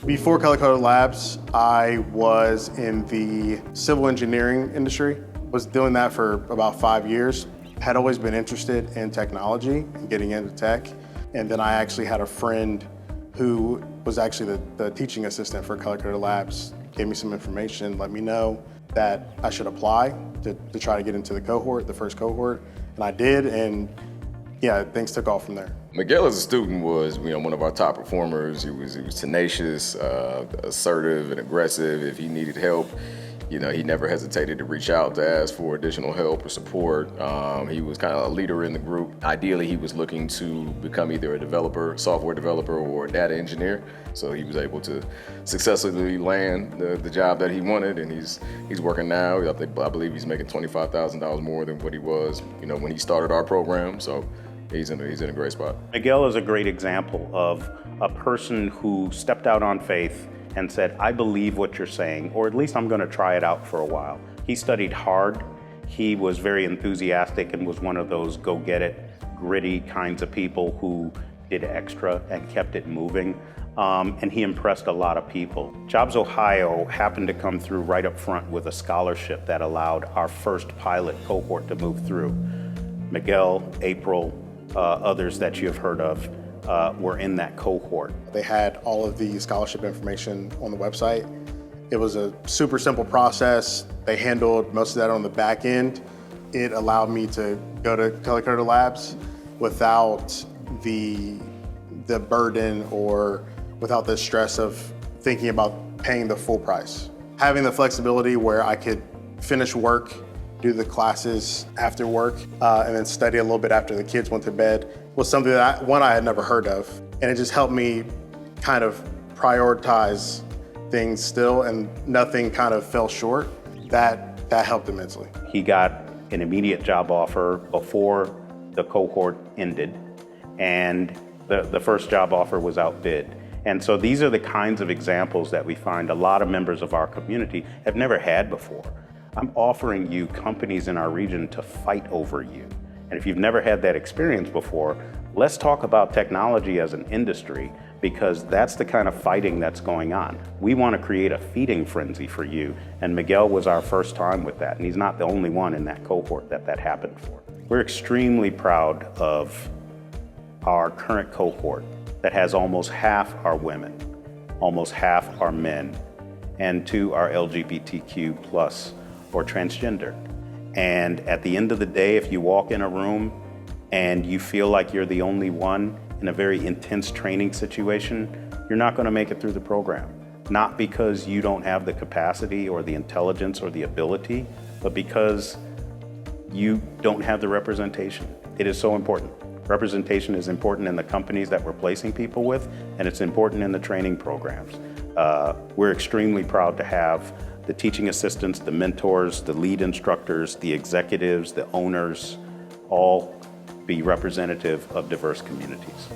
Before Color Coded Labs, I was in the civil engineering industry. Was doing that for about 5 years. Had always been interested in technology and getting into tech. And then I actually had a friend who was actually the teaching assistant for Color Coded Labs, gave me some information, let me know that I should apply to try to get into the cohort, the first cohort. And I did, and yeah, things took off from there. Miguel as a student was, one of our top performers. He was tenacious, assertive and aggressive. If he needed help, he never hesitated to reach out to ask for additional help or support. He was kind of a leader in the group. Ideally, he was looking to become either a developer, software developer, or a data engineer. So he was able to successfully land the job that he wanted, and he's working now. I believe he's making $25,000 more than what he was, when he started our program. So he's in a great spot. Miguel is a great example of a person who stepped out on faith and said, I believe what you're saying, or at least I'm going to try it out for a while. He studied hard. He was very enthusiastic and was one of those go-get-it, gritty kinds of people who did extra and kept it moving. And he impressed a lot of people. JobsOhio happened to come through right up front with a scholarship that allowed our first pilot cohort to move through. Miguel, April, others that you've heard of were in that cohort. They had all of the scholarship information on the website. It was a super simple process. They handled most of that on the back end. It allowed me to go to Color Coded Labs without the burden or without the stress of thinking about paying the full price. Having the flexibility where I could finish work, do the classes after work, and then study a little bit after the kids went to bed was something that I had never heard of. And it just helped me kind of prioritize things still, and nothing kind of fell short. That helped immensely. He got an immediate job offer before the cohort ended, and the first job offer was outbid. And so these are the kinds of examples that we find a lot of members of our community have never had before. I'm offering you companies in our region to fight over you. And if you've never had that experience before, let's talk about technology as an industry, because that's the kind of fighting that's going on. We want to create a feeding frenzy for you, and Miguel was our first time with that, and he's not the only one in that cohort that happened for. We're extremely proud of our current cohort that has almost half our women, almost half our men, and 2 are LGBTQ plus or transgender. And at the end of the day, if you walk in a room and you feel like you're the only one in a very intense training situation, you're not going to make it through the program. Not because you don't have the capacity or the intelligence or the ability, but because you don't have the representation. It is so important. Representation is important in the companies that we're placing people with, and it's important in the training programs. We're extremely proud to have the teaching assistants, the mentors, the lead instructors, the executives, the owners, all be representative of diverse communities.